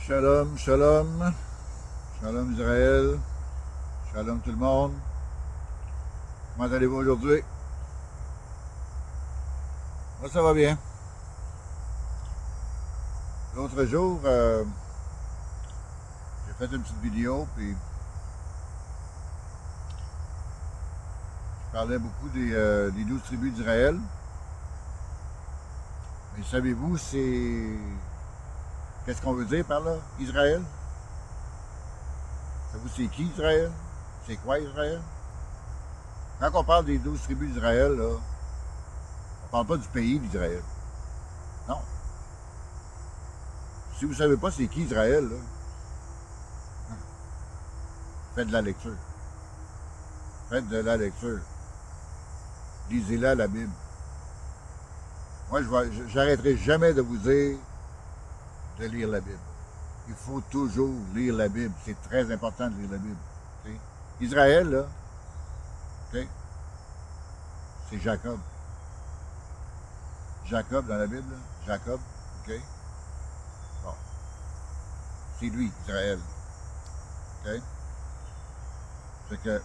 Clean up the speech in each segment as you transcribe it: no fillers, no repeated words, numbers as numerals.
Shalom, shalom, shalom Israël, shalom tout le monde. Comment allez-vous aujourd'hui? Moi, ça va bien. L'autre jour, j'ai fait une petite vidéo, puis je parlais beaucoup des 12 tribus d'Israël. Mais savez-vous, qu'est-ce qu'on veut dire par là, Israël? Savez-vous, c'est qui Israël? C'est quoi Israël? Quand on parle des 12 tribus d'Israël, là, on parle pas du pays d'Israël. Non. Si vous ne savez pas c'est qui Israël, là, faites de la lecture. Faites de la lecture. Lisez-la, la Bible. Moi, j'arrêterai jamais de vous dire de lire la Bible. Il faut toujours lire la Bible. C'est très important de lire la Bible. Okay? Israël, là, okay? C'est Jacob. Jacob dans la Bible, là, Jacob, OK? Bon. C'est lui, Israël. OK? C'est que.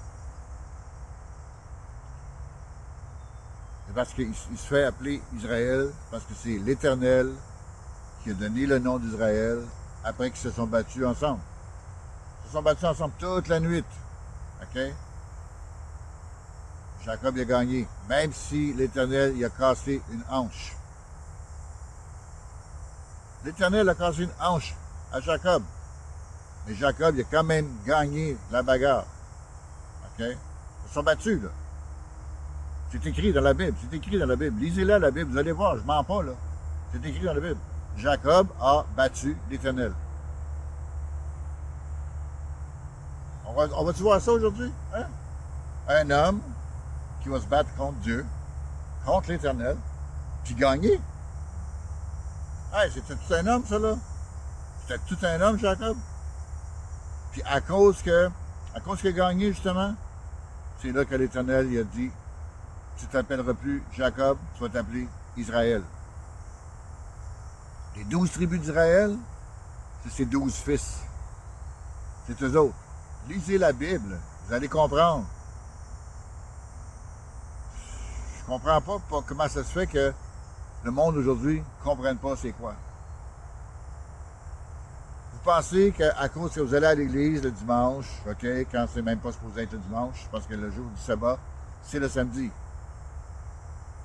C'est parce qu'il se fait appeler Israël, parce que c'est l'Éternel qui a donné le nom d'Israël après qu'ils se sont battus ensemble. Ils se sont battus ensemble toute la nuit. OK? Jacob a gagné, même si l'Éternel il a cassé une hanche. L'Éternel a cassé une hanche à Jacob. Mais Jacob il a quand même gagné la bagarre. OK? Ils se sont battus, là. C'est écrit dans la Bible. C'est écrit dans la Bible. Lisez-la, la Bible. Vous allez voir, je mens pas, là. C'est écrit dans la Bible. Jacob a battu l'Éternel. On va-tu voir ça aujourd'hui? Hein? Un homme qui va se battre contre Dieu, contre l'Éternel, puis gagner. Hey, c'était tout un homme, ça, là. C'était tout un homme, Jacob. Puis à cause qu'il a gagné, justement, c'est là que l'Éternel il a dit, tu ne t'appelleras plus Jacob, tu vas t'appeler Israël. Les 12 tribus d'Israël, c'est ses 12 fils. C'est eux autres. Lisez la Bible, vous allez comprendre. Je comprends pas comment ça se fait que le monde aujourd'hui ne comprenne pas c'est quoi. Vous pensez qu'à cause que vous allez à l'église le dimanche, OK, quand c'est même pas supposé être le dimanche, parce que le jour du sabbat, c'est le samedi.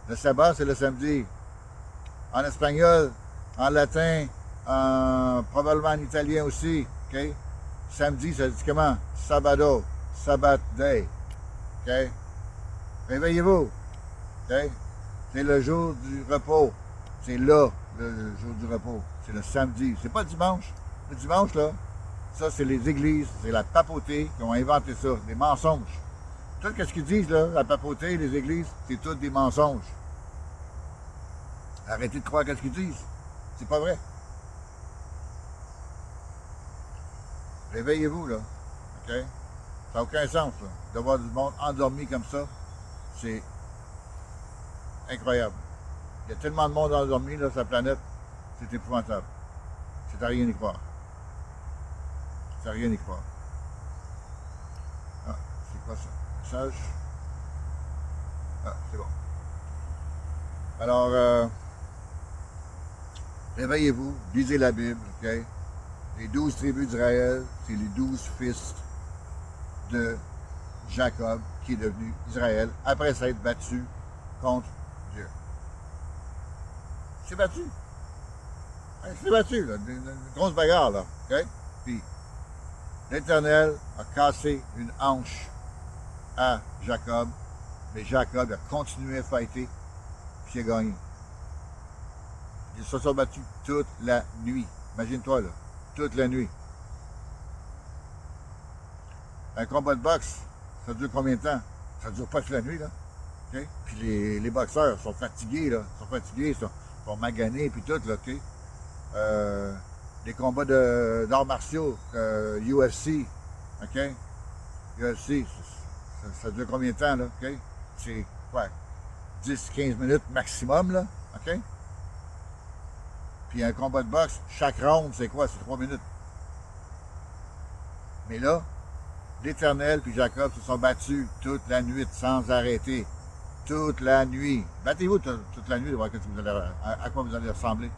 Le sabbat, c'est le samedi. En espagnol, en latin, probablement en italien aussi, OK? Samedi, ça dit comment? Sabado, Sabbat day, OK? Réveillez-vous, OK? C'est le jour du repos. C'est là, le jour du repos. C'est le samedi. C'est pas le dimanche. Le dimanche, là, ça, c'est les églises, c'est la papauté qui ont inventé ça, des mensonges. Tout ce qu'ils disent, là, la papauté, les églises, c'est tout des mensonges. Arrêtez de croire ce qu'ils disent. C'est pas vrai. Réveillez-vous, là. OK? Ça n'a aucun sens, là. De voir du monde endormi comme ça, c'est incroyable. Il y a tellement de monde endormi, là, sur la planète, c'est épouvantable. C'est à rien y croire. C'est à rien y croire. Ah, c'est quoi ça? Message? Ah, c'est bon. Alors, réveillez-vous, lisez la Bible, OK? Les 12 tribus d'Israël, c'est les 12 fils de Jacob qui est devenu Israël après s'être battu contre Dieu. Il s'est battu. Il s'est battu, là, une grosse bagarre, là, OK? Puis, l'Éternel a cassé une hanche à Jacob, mais Jacob a continué à fighter, puis il a gagné. Ils se sont battus toute la nuit. Imagine-toi, là, toute la nuit. Un combat de boxe, ça dure combien de temps? Ça dure pas toute la nuit, là. Okay? Puis les boxeurs sont fatigués, là. Sont maganés, puis tout, là, OK? Les combats d'arts martiaux, UFC, OK? UFC, ça dure combien de temps, là? OK? C'est quoi? 10-15 minutes maximum, là? OK? Puis un combat de boxe, chaque round, c'est quoi? C'est 3 minutes. Mais là, l'Éternel puis Jacob se sont battus toute la nuit sans arrêter. Toute la nuit. Battez-vous toute la nuit de voir à quoi vous allez ressembler.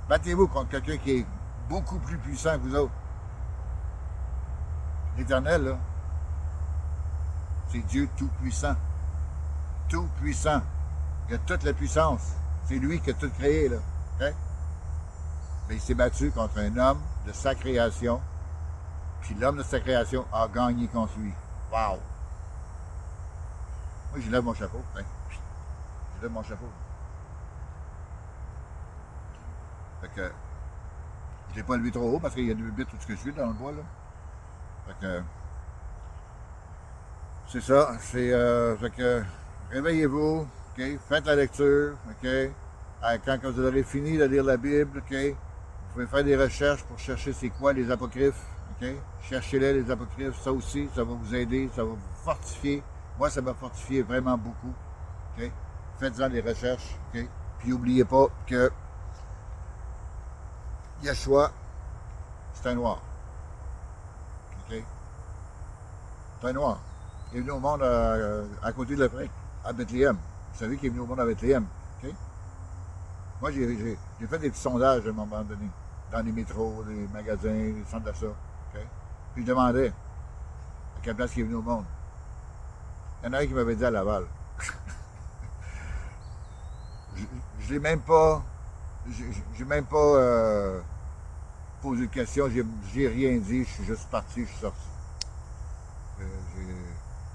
Battez-vous contre quelqu'un qui est beaucoup plus puissant que vous autres. L'Éternel, là, c'est Dieu tout-puissant. Tout-puissant. Il a toute la puissance. C'est lui qui a tout créé, là. Okay? Mais il s'est battu contre un homme de sa création. Puis l'homme de sa création a gagné contre lui. Wow! Moi, je lève mon chapeau. Hein? Je lève mon chapeau. Fait que, je ne l'ai pas levé trop haut parce qu'il y a 2 bits tout ce que je suis dans le bois, là. Fait que, c'est ça. Fait que, réveillez-vous, OK? Faites la lecture, OK? Quand vous aurez fini de lire la Bible, OK? Vous pouvez faire des recherches pour chercher c'est quoi les apocryphes, OK? Cherchez-les, les apocryphes. Ça aussi, ça va vous aider, ça va vous fortifier. Moi, ça m'a fortifié vraiment beaucoup, OK? Faites-en des recherches, OK? Puis n'oubliez pas que Yeshua, c'est un noir, OK? C'est un noir. Il est venu au monde à côté de l'Afrique, à Bethléem. Vous savez qu'il est venu au monde à Bethléem, OK? Moi, j'ai fait des petits sondages à un moment donné, dans les métros, les magasins, les centres d'achat, OK? Puis je demandais à quelle place il est venu au monde. Il y en a un qui m'avait dit à Laval. Je l'ai même pas. J'ai même pas posé de questions, j'ai rien dit, je suis juste parti, je suis sorti.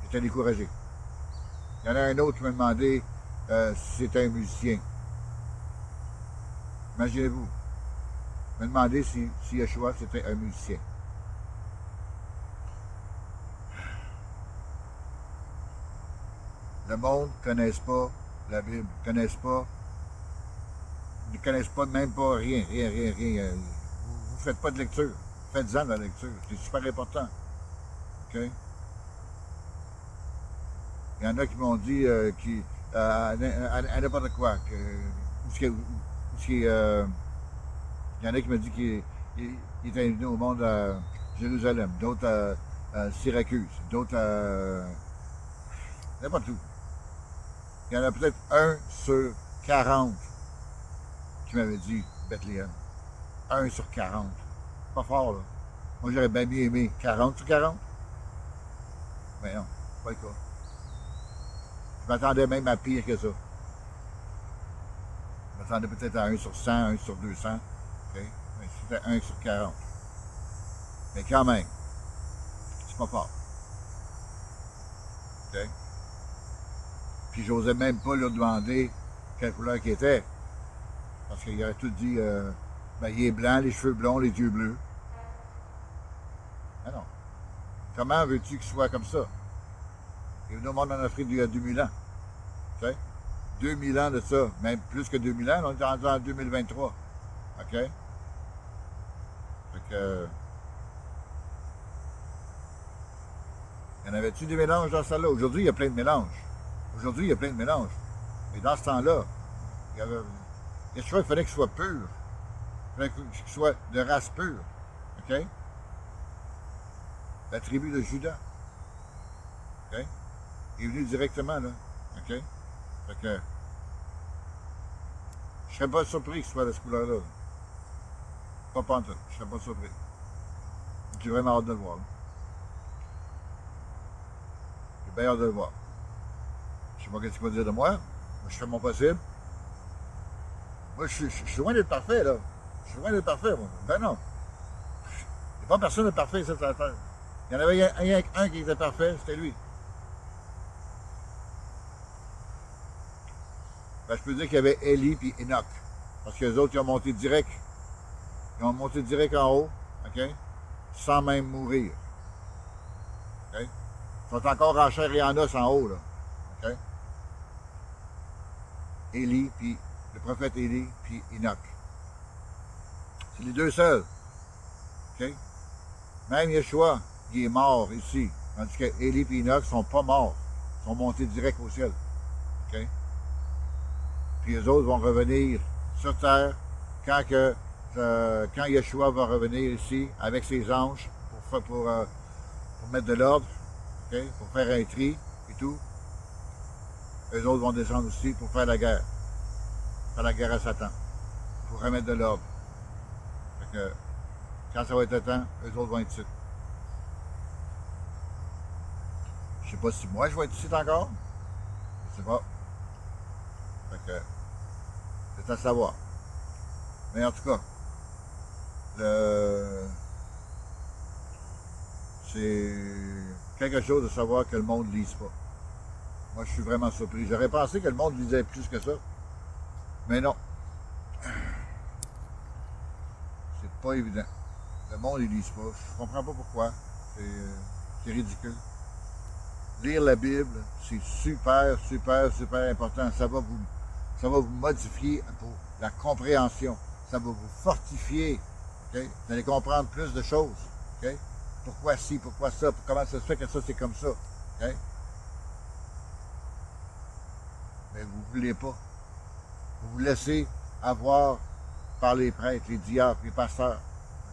J'étais découragé. Il y en a un autre qui m'a demandé si c'était un musicien. Imaginez-vous. Il m'a demandé si Yeshua c'était un musicien. Le monde ne connaisse pas la Bible, ne connaissent pas même pas rien. Vous ne faites pas de lecture. Faites-en de la lecture. C'est super important. OK? Il y en a qui m'ont dit à n'importe quoi. Il y en a qui m'ont dit qu'il était venu au monde à Jérusalem, d'autres à Syracuse, d'autres à n'importe où. Il y en a peut-être 1 sur 40 qui m'avait dit Bethléem. 1 sur 40. Pas fort, là. Moi, j'aurais bien mieux aimé 40 sur 40. Mais non, pas le cas. Je m'attendais même à pire que ça. Je m'attendais peut-être à 1 sur 100, 1 sur 200. OK? Mais c'était 1 sur 40. Mais quand même, c'est pas fort. OK? Puis j'osais même pas leur demander quelle couleur qu'il était. Parce qu'il aurait tout dit, ben, il est blanc, les cheveux blonds, les yeux bleus. Ah non. Comment veux-tu qu'il soit comme ça? Il est venu au monde en Afrique il y a 2000 ans. Tu sais? 2000 ans de ça. Même plus que 2000 ans, on est rendu en 2023. OK? Fait que... y en avait-tu des mélanges dans ça là? Aujourd'hui, il y a plein de mélanges. Aujourd'hui, il y a plein de mélanges. Mais dans ce temps-là, il y avait... il fallait qu'il soit pur. Il fallait qu'il soit de race pure. OK? La tribu de Judas. OK? Il est venu directement, là. OK? Fait que... je serais pas surpris qu'il soit de cette couleur-là. Pas pantoute. Je serais pas surpris. J'ai vraiment hâte de le voir. J'ai bien hâte de le voir. Je sais pas ce qu'il va dire de moi. Moi, je fais mon possible. Moi, je suis loin d'être parfait, là. Je suis loin d'être parfait, moi. Ben non. Il n'y a pas personne de parfait ici sur la terre. Il y en avait rien qu'un qui était parfait, c'était lui. Ben, je peux dire qu'il y avait Élie et Enoch. Parce que les autres, ils ont monté direct. Ils ont monté direct en haut, OK? Sans même mourir. OK? Ils sont encore en chair et en os en haut, là. OK? Élie, puis le prophète Élie, puis Enoch. C'est les deux seuls. OK? Même Yeshua, il est mort ici. Tandis que Élie et Enoch ne sont pas morts. Ils sont montés direct au ciel. OK? Puis les autres vont revenir sur terre quand que quand Yeshua va revenir ici avec ses anges pour mettre de l'ordre, okay, pour faire un tri et tout, eux autres vont descendre aussi pour faire la guerre à Satan, pour remettre de l'ordre. Fait que, quand ça va être le temps, eux autres vont être ici. Je sais pas si moi je vais être ici encore. Je sais pas. Fait que, c'est à savoir. Mais en tout cas, c'est quelque chose de savoir que le monde ne lise pas. Moi, je suis vraiment surpris. J'aurais pensé que le monde lisait plus que ça. Mais non, c'est pas évident. Le monde, ils lisent pas. Je comprends pas pourquoi. C'est ridicule. Lire la Bible, c'est super, super, super important. Ça va vous modifier pour la compréhension. Ça va vous fortifier. Okay? Vous allez comprendre plus de choses. Okay? Pourquoi ci, pourquoi ça, comment ça se fait que ça, c'est comme ça. Okay? Mais vous ne voulez pas. Vous vous laissez avoir par les prêtres, les diacres, les pasteurs.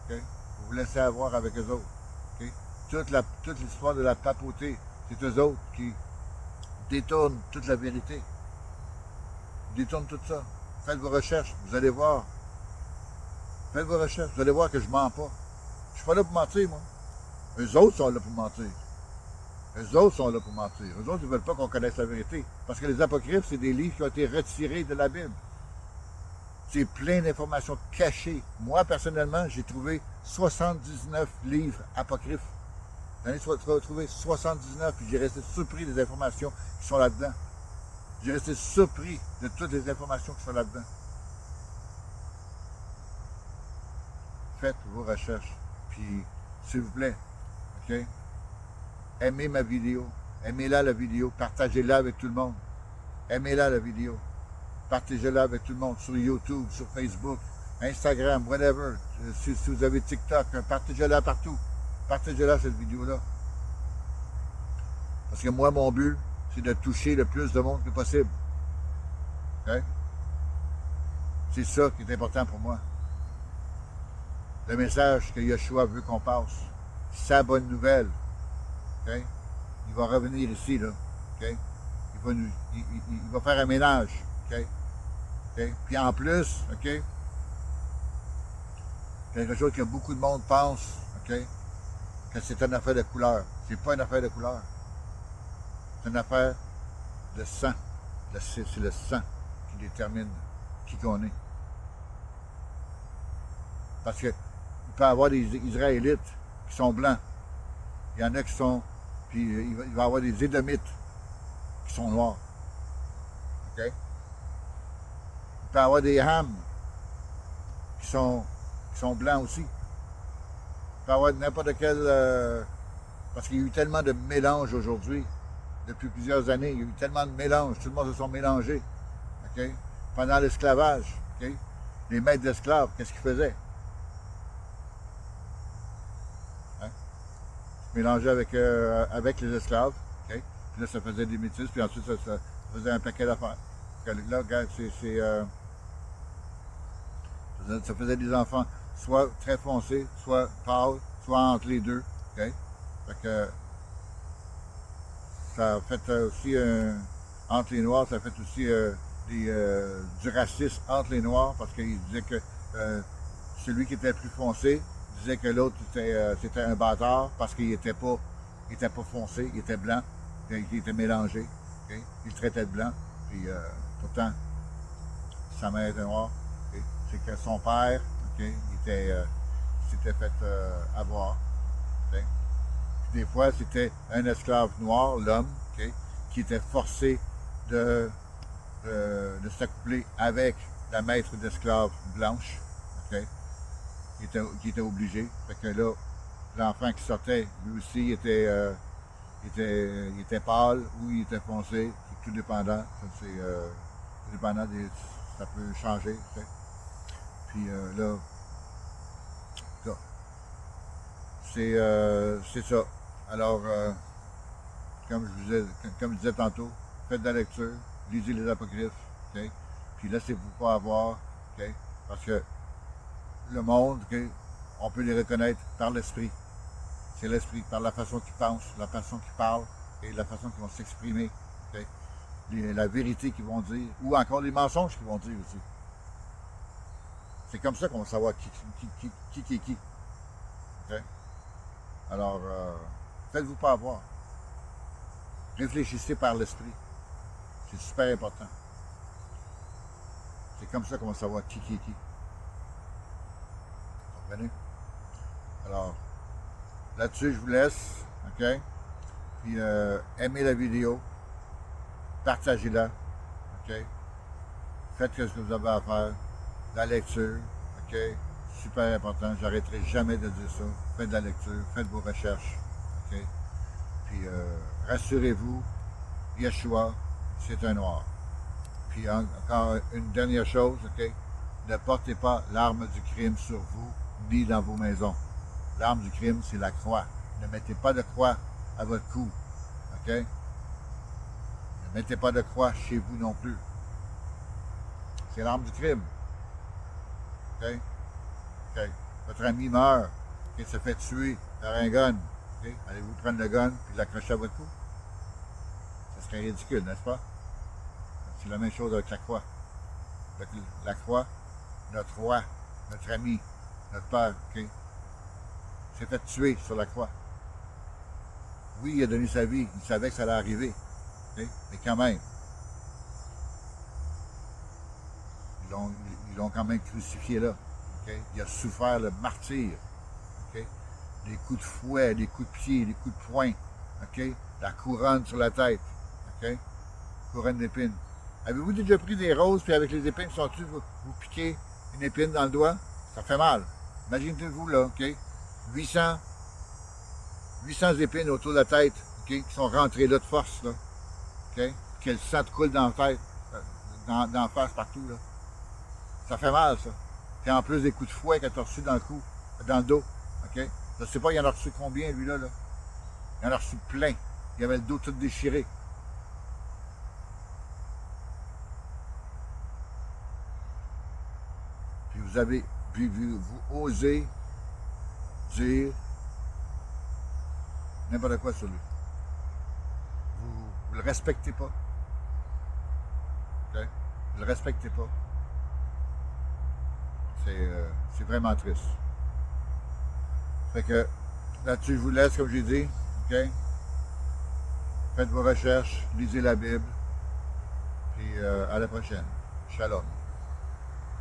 Okay? Vous vous laissez avoir avec eux autres. Okay? Toute l'histoire de la papauté, c'est eux autres qui détournent toute la vérité. Ils détournent tout ça. Faites vos recherches, vous allez voir. Faites vos recherches, vous allez voir que je mens pas. Je suis pas là pour mentir, moi. Eux autres sont là pour mentir. Eux autres sont là pour mentir. Eux autres, ils ne veulent pas qu'on connaisse la vérité. Parce que les apocryphes, c'est des livres qui ont été retirés de la Bible. C'est plein d'informations cachées. Moi, personnellement, j'ai trouvé 79 livres apocryphes. J'en ai trouvé 79, puis j'ai resté surpris des informations qui sont là-dedans. J'ai resté surpris de toutes les informations qui sont là-dedans. Faites vos recherches. Puis, s'il vous plaît, OK? Aimez ma vidéo. Aimez-la, la vidéo. Partagez-la avec tout le monde. Aimez-la, la vidéo. Partagez-la avec tout le monde sur YouTube, sur Facebook, Instagram, whatever. Si vous avez TikTok, partagez-la partout. Partagez-la, cette vidéo-là. Parce que moi, mon but, c'est de toucher le plus de monde que possible. Okay? C'est ça qui est important pour moi. Le message que Yeshua veut qu'on passe. Sa bonne nouvelle. Okay? Il va revenir ici, là. Okay? Il va faire un ménage. Okay? Okay? Puis en plus, okay? Quelque chose que beaucoup de monde pense, okay? Que c'est une affaire de couleur. C'est pas une affaire de couleur. C'est une affaire de sang. C'est le sang qui détermine qui qu'on est. Parce que il peut y avoir des Israélites qui sont blancs. Il y en a qui sont... Puis il va y avoir des Édomites qui sont noirs. OK? Il peut y avoir des Ham qui sont blancs aussi. Il peut y avoir n'importe quel... parce qu'il y a eu tellement de mélanges aujourd'hui, depuis plusieurs années. Il y a eu tellement de mélanges. Tout le monde se sont mélangés. OK? Pendant l'esclavage. OK? Les maîtres d'esclaves, qu'est-ce qu'ils faisaient? Mélangé avec les esclaves. Okay? Puis là, ça faisait des métis, puis ensuite, ça faisait un paquet d'affaires. Là, regarde, ça faisait des enfants soit très foncés, soit pâles, soit entre les deux. Okay? Fait que ça a fait aussi, entre les Noirs, ça a fait aussi du racisme entre les Noirs, parce qu'ils disaient que celui qui était le plus foncé disait que l'autre c'était un bâtard parce qu'il était pas foncé, il était blanc, il était mélangé. Okay? Il le traitait de blanc, puis pourtant, sa mère était noire. Okay? C'est que son père, okay, s'était fait avoir. Okay? Puis des fois, c'était un esclave noir, l'homme, okay, qui était forcé de s'accoupler avec la maître d'esclave blanche. Okay? Qui était obligé. Fait que là, l'enfant qui sortait, lui aussi, il était pâle ou il était foncé. C'est tout dépendant. Tout dépendant ça peut changer. T'sais. Puis là, c'est ça. Alors, comme je disais tantôt, faites de la lecture, lisez les apocryphes, okay? Puis laissez-vous pas avoir, okay? Parce que le monde, okay, on peut les reconnaître par l'esprit. C'est l'esprit, par la façon qu'ils pensent, la façon qu'ils parlent et la façon qu'ils vont s'exprimer. Okay? La vérité qu'ils vont dire, ou encore les mensonges qu'ils vont dire aussi. C'est comme ça qu'on va savoir qui est qui. Okay? Alors, faites-vous pas avoir. Réfléchissez par l'esprit. C'est super important. C'est comme ça qu'on va savoir qui est qui. Vous comprenez? Alors, là-dessus, je vous laisse. OK? Puis, aimez la vidéo. Partagez-la. OK? Faites ce que vous avez à faire. La lecture. OK? Super important. J'arrêterai jamais de dire ça. Faites de la lecture. Faites vos recherches. OK? Puis, rassurez-vous. Yeshua, c'est un noir. Puis encore une dernière chose, OK? Ne portez pas l'arme du crime sur vous, ni dans vos maisons. L'arme du crime, c'est la croix. Ne mettez pas de croix à votre cou. OK? Ne mettez pas de croix chez vous non plus. C'est l'arme du crime. OK? OK? Votre ami meurt, OK? Se fait tuer par un gun. OK? Allez-vous prendre le gun et l'accrocher à votre cou? Ça serait ridicule, n'est-ce pas? C'est la même chose avec la croix. Avec la croix, notre roi, notre ami, notre père, OK, s'est fait tuer sur la croix. Oui, il a donné sa vie, il savait que ça allait arriver, OK, mais quand même, ils l'ont quand même crucifié là. OK? Il a souffert le martyre. OK? Des coups de fouet, des coups de pied, des coups de poing. OK? La couronne sur la tête. OK? Couronne d'épines. Avez-vous déjà pris des roses, puis avec les épines qui sont dessus, vous piquez une épine dans le doigt? Ça fait mal. Imaginez-vous là, OK? 800 épines autour de la tête, OK? Qui sont rentrées là de force, là. OK? Que le sang te coule dans la tête, dans la face, partout, là. Ça fait mal, ça. Puis en plus des coups de fouet qu'elle t'a reçu dans le cou, dans le dos, OK? Je sais pas, il en a reçu combien, lui, là? Il en a reçu plein. Il avait le dos tout déchiré. Puis vous osez dire n'importe quoi sur lui. Vous le respectez pas. Okay? Vous le respectez pas. C'est vraiment triste. Fait que là-dessus, je vous laisse, comme j'ai dit. OK? Faites vos recherches, lisez la Bible. Puis à la prochaine. Shalom.